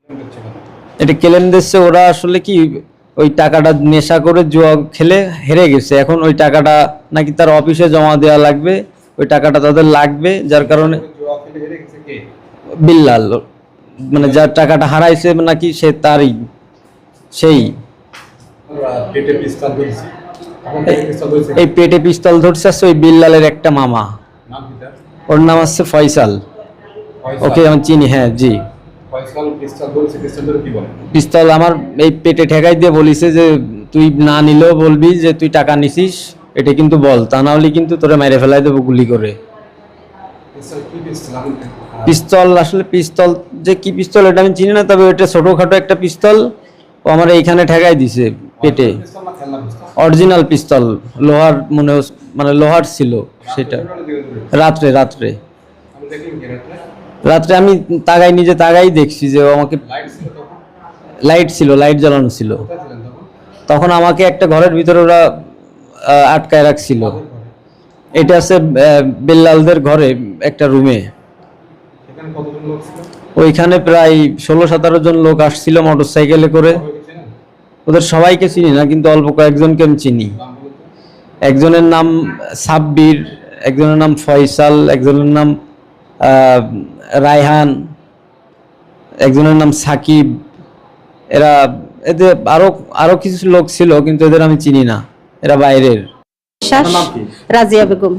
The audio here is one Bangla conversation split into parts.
এটা ক্লেম দিচ্ছে ওরা আসলে কি ওই টাকাটা নেশা করে জুয়া খেলে হেরে গেছে, এখন ওই টাকাটা নাকি তার অফিসে জমা দেওয়া লাগবে, ওই টাকাটা তাদের লাগবে, যার কারণে বিল্লাল মানে যার টাকাটা হারাইছে নাকি সে তারই সেই এই পেটে পিস্তল ধরছে ওই বিল্লালের একটা মামা, ওর নাম হচ্ছে ফয়সাল। ওকে আমি চিনি, হ্যাঁ জি। পিস্তল আমার এই পেটে ঠেকাই দিয়ে বলিছে যে তুই না নিলেও বলবি যে তুই টাকা নিছিস, এটা কিন্তু বল, তা না হলে কিন্তু তোরে মেরে ফেলাই দেবো গুলি করে। পিস্তল আসলে পিস্তল যে কি পিস্তল এটা আমি চিনি না, তবে ওইটা ছোটখাটো একটা পিস্তল, ও আমার এইখানে ঠেকাই দিছে পেটে। অরিজিনাল পিস্তল, লোহার মনে মানে লোহার ছিল সেটা। রাত্রে রাত্রে রাত্রে আমি তাগাই নিজে তাগাই দেখছি যে ও আমাকে, লাইট ছিল, লাইট জ্বালানো ছিল। তখন আমাকে একটা ঘরের ভিতরে ওরা আটকায় রাখছিল। এটা আছে বিল্লালদের ঘরে একটা রুমে। ওইখানে প্রায় 16-17 জন লোক আসছিল মোটর সাইকেলে করে। ওদের সবাইকে চিনি না, কিন্তু অল্প কয়েকজনকে আমি চিনি। একজনের নাম সাব্বির, একজনের নাম ফয়সাল, একজনের নাম রায়হান, একজনের নাম সাকিব। এরা এদের আরো আরো কিছু লোক ছিল, কিন্তু এদের আমি চিনি না, এরা বাইরের। রাজিয়া বেগম।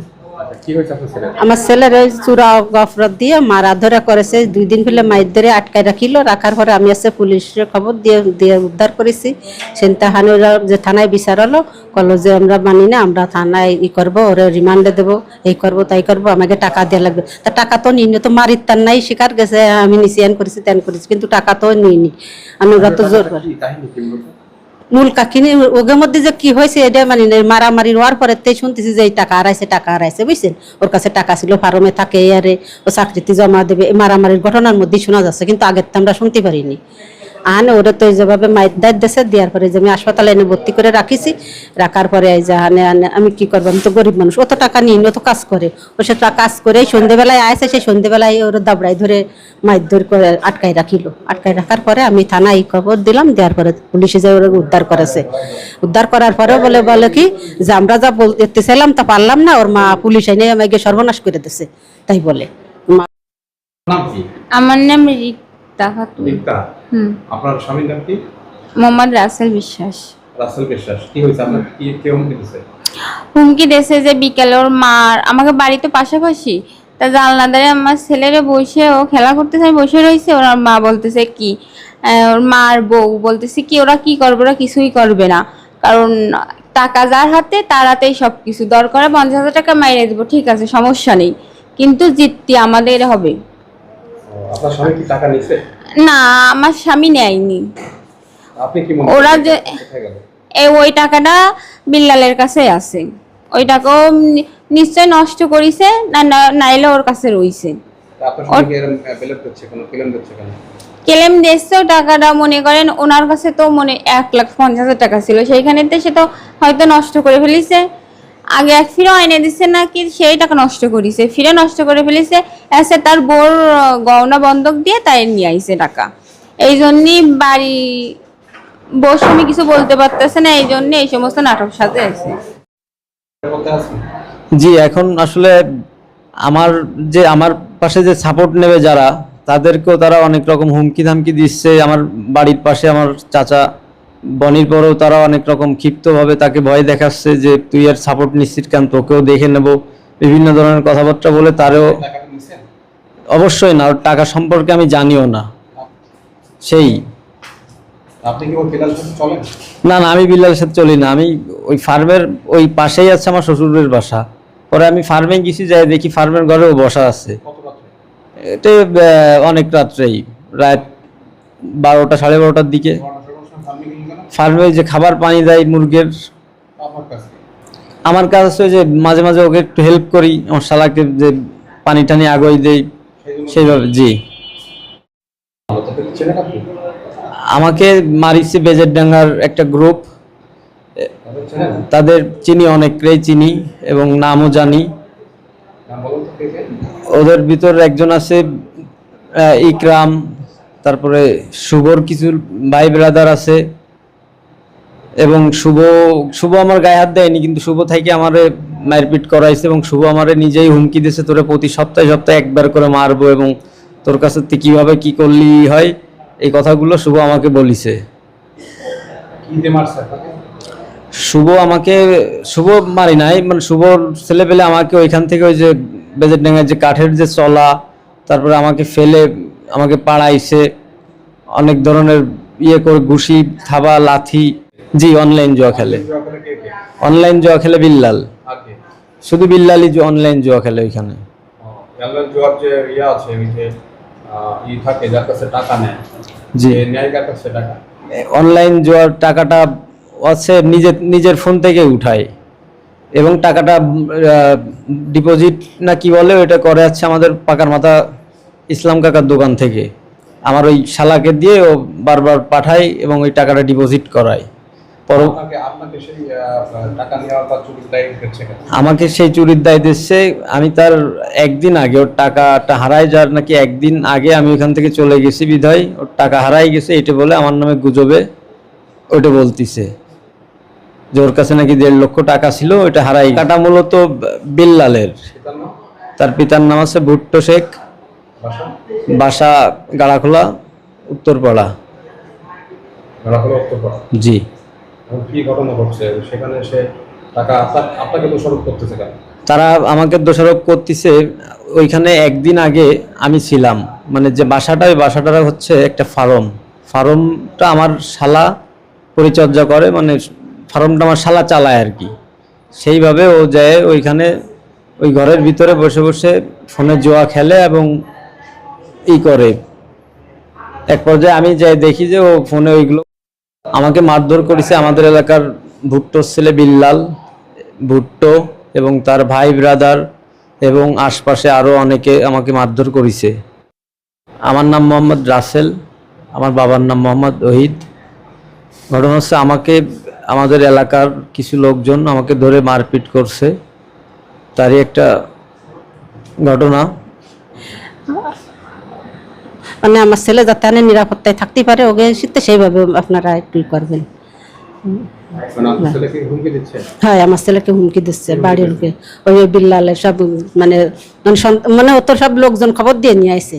আমার ছেলের ওই চূড়া গফরত দিয়ে মারা ধরে করেছে, 2 দিন ফেলে মাইর ধরে আটকায় রাখিল। রাখার পরে আমি আছে পুলিশের খবর দিয়ে উদ্ধার করেছি। সেখানে ওরা যে থানায় বিচার হলো, কল যে আমরা মানি না, আমরা থানায় করবো, ওরা রিমান্ডে দেবো, এই করবো তাই করবো, আমাকে টাকা দেওয়া লাগবে। তা টাকা তো নিইনি, তো মারির তার নাই, স্বীকার গেছে আমি নিচে করেছি তেন করেছি, কিন্তু টাকা তো নিইনি আমি। ওরা তো জোর করে মূল কাকিনি ওগের মধ্যে যে কি হয়েছে এটা মানে মারামারি হওয়ার পরে শুনতেছি যে এই টাকা হারাইছে বুঝছেন। ওর কাছে টাকা ছিল, ফার্মে থাকে, আরে ও চাকরিতে জমা দেবে, মারামারির ঘটনার মধ্যেই শোনা যাচ্ছে, কিন্তু আগের তো আমরা শুনতে পারিনি। আনে ওরা তো যেভাবে মাইর দায় দেশে দেওয়ার পরে যে আমি হাসপাতালে এনে ভর্তি করে রাখিছি। রাখার পরে এই যে আমি কি করবো, আমি তো গরিব মানুষ, অত টাকা নিই, ও তো কাজ করে, ও সে কাজ করে সন্ধ্যেবেলায় আসে, সেই সন্ধ্যেবেলায় ওর দাবড়াই ধরে মাইর ধরে করে আটকাই রাখিল। আটকাই রাখার পরে আমি থানায় খবর দিলাম, দেওয়ার পরে পুলিশে যে ওরা উদ্ধার করেছে। উদ্ধার করার পরে বলে কি যে আমরা যা বলতেছিলাম তা পারলাম না, ওর মা পুলিশ এনে আমাকে সর্বনাশ করে দিছে তাই বলে। আমার নাম আপনার স্বামীর নাম কি? মোহাম্মদ রাসেল বিশ্বাস। রাসেল বিশ্বাস, কি হয়েছে আপনার? কি হুমকি দিয়েছে? হুমকি দিয়েছে যে বিকেলে ওর মার, আমাকে বাড়িতে পাশাপাশি, তা জানলা ধারে আমার ছেলেরে বসে ও খেলা করতেছে, আমি বসে রয়েছে, ওর মা বলতেছে কি, ওর মার বউ বলতেছে কি ওরা কি করবে, ওরা কিছুই করবে না, কারণ টাকা যার হাতে তার হাতেই সবকিছু, দরকার 50,000 টাকা মাইরে দেবো, ঠিক আছে সমস্যা নেই, কিন্তু জিততি আমাদের হবে। আপনার স্বামী কি টাকা নিছে? না, আমার স্বামী নেয়নি। আপনি কি মনে ওরা যে কোথায় গেল? ওই টাকাটা বিল্লালের কাছে আছে, ওই টাকাও নিশ্চয় নষ্ট করিছে, নাইলে ওর কাছে রইছে। আপনার স্বামী কি এরকম বেলেট করছে, কোনো ক্লেম দিচ্ছে কেন? ক্লেম দিচ্ছে টাকাটা, মনে করেন ওনার কাছে তো 1,50,000 টাকা ছিল, সেইখানেতে সে তো হয়তো নষ্ট করে ফেলিছে। আগে এক ফিরে এনে দিচ্ছে নাকি, সেই টাকা নষ্ট করিছে, ফিরে নষ্ট করে ফেলিছে, এসে তার বোর গহনা বন্ধক দিয়ে তাই নিয়ে আইছে টাকা। এই জন্যই বাড়ি বসে আমি কিছু বলতে পারতেছে না, এই জন্য এই সমস্ত নাটক সাজে আছে। জি, এখন আসলে আমার পাশে যে সাপোর্ট নেবে যারা, তাদেরকেও তারা অনেক রকম হুমকি ধামকি দিচ্ছে। আমার বাড়ির পাশে আমার চাচা বনির পরেও তারা অনেক রকম ক্ষিপ্তভাবে তাকে ভয় দেখাচ্ছে যে তুই আর সাপোর্ট নিশ্চিত কেন, তোকেও দেখে নেব, বিভিন্ন ধরনের কথাবার্তা বলে তারও। অবশ্যই না, ওর টাকা সম্পর্কে আমি জানিও না। সেই আপনি কি ওই বিল্লালের সাথে চলেন? না না, আমি বিল্লালের সাথে চলি না। আমি ওই ফার্মের ওই পাশেই আছে আমার শ্বশুরের বাসা। পরে আমি ফার্মে গেছি, যাই দেখি ফার্মের ঘরেও বসা আছে। এটা অনেক রাত্রেই, রাত 12টা 12:30টার দিকে। ফার্মে যে খাবার পানি দেয় মুরগের, আমার কাজ হচ্ছে যে মাঝে মাঝে ওকে একটু হেল্প করি, আমার শালাকে যে পানি টানি আগুই দেই সেইভাবে। জি, আমাকে মারিছে বেজের ডাঙ্গার একটা গ্রুপ, তাদের চিনি, অনেকটাই চিনি এবং নামও জানি। ওদের ভিতর একজন আছে ইকরাম, তারপরে শুভর কিছু ভাই ব্রাদার আছে, এবং শুভ আমার গায়ে হাত দেয়নি, কিন্তু শুভ থেকে আমারে মারপিট করাইছে, এবং শুভ আমারে নিজেই হুমকি দিয়েছে, তোরে প্রতি সপ্তাহে সপ্তাহে একবার করে মারবো, এবং তোর কাছে তুই কিভাবে কি করলি হয়, এই কথাগুলো শুভ আমাকে বলিছে। কি দিয়ে মারছে আপনাকে? শুভ মারি নাই, মানে শুভর ছেলে পেলে আমাকে ওইখান থেকে ওই যে বেজের ডেঙ্গার যে কাঠের যে চলা, তারপরে আমাকে ফেলে আমাকে পাড়াইছে, অনেক ধরনের ইয়ে করে ঘুষি থাবা লাথি। জি, অনলাইন জুয়া খেলে। জুয়া খেলে কে কে? অনলাইন জুয়া খেলে বিল্লাল, আগে শুধু বিল্লালই অনলাইন জুয়া খেলে ওইখানে। অনলাইন জুয়ার যে ইয়ে আছে, ওই যে থাকে যার কাছে টাকা নেয়, জি, যে নেয় কার কাছে টাকা, অনলাইন জুয়ার টাকাটা আছে নিজের ফোন থেকে উঠায়, এবং টাকাটা ডিপোজিট না কি বলে ওইটা করে আছে আমাদের পাকার মাথা ইসলাম কাকার দোকান থেকে। আমার ওই শালাকে দিয়ে ও বারবার পাঠায় এবং ওই টাকাটা ডিপোজিট করায়। আপনাকে সেই টাকা নেওয়ার বা চুরির দায় দিচ্ছে কেন? আমাকে সেই চুরির দায় দিচ্ছে। আমি তার একদিন আগে ওর টাকাটা হারাই যার নাকি একদিন আগে আমি ওখান থেকে চলে গেছি বিধায় ওর টাকা হারাই গেছে, এটা বলে আমার নামে গুজবে ওটা বলতিছে যে ওর কাছে নাকি 1.5 লক্ষ টাকা ছিল, ওইটা হারাই। টাকাটা মূলত বিল্লালের, সেটার নাম তার পিতার নাম আছে ভুট্টো শেখ, বাসা বাসা গাড়াখোলা, উত্তরপাড়া। হলো উত্তরপাড়া। জি। এবং কি ঘটনা ঘটছে সেখানে? সে টাকা আপনাকে দোষারোপ করতেছে কেন? তারা আমাকে দোষারোপ করতেছে, ওইখানে একদিন আগে আমি ছিলাম, মানে যে বাসাটা, ওই বাসাটা হচ্ছে একটা ফার্মটা আমার শালা পরিচর্যা করে, মানে ফার্মটা আমার শালা চালায় আর কি। সেইভাবে ও যায় ওইখানে, ওই ঘরের ভিতরে বসে বসে ফোনে জুয়া খেলে এবং ই করে। এক পর্যায়ে আমি যাই দেখি যে ও ফোনে ওইগুলো আমাকে মারধর করেছে। আমাদের এলাকার ভুট্টোর ছেলে বিল্লাল, ভুট্টো এবং তার ভাই ব্রাদার এবং আশপাশে আরও অনেকে আমাকে মারধর করেছে। আমার নাম মোহাম্মদ রাসেল, আমার বাবার নাম মোহাম্মদ ওহিদ। ঘটনা হচ্ছে আমাদের এলাকার কিছু লোকজন আমাকে ধরে মারপিট করছে, তারই একটা ঘটনা। মানে আমার ছেলে যাতে নিরাপত্তায় থাকতে পারে, ওকে সেইভাবে আপনারা একটু করবেন। মানে আপনার ছেলেকে হুমকি দিচ্ছে? হ্যাঁ, আমার ছেলেকে হুমকি দিচ্ছে, বাড়ির লোকে, ওই বিল্লালের সব মানে ও তো সব লোকজন খবর দিয়ে নিয়ে আসে,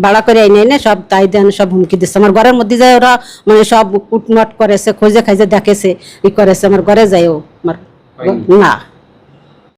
ভাড়া করে এনে সব তাই দেন, সব হুমকি দিচ্ছে। আমার ঘরের মধ্যে যায় ওরা, মানে সব কুটমাট করেছে, খোঁজে খাইজে দেখেছে, ই করেছে, আমার ঘরে যায় ও আমার না।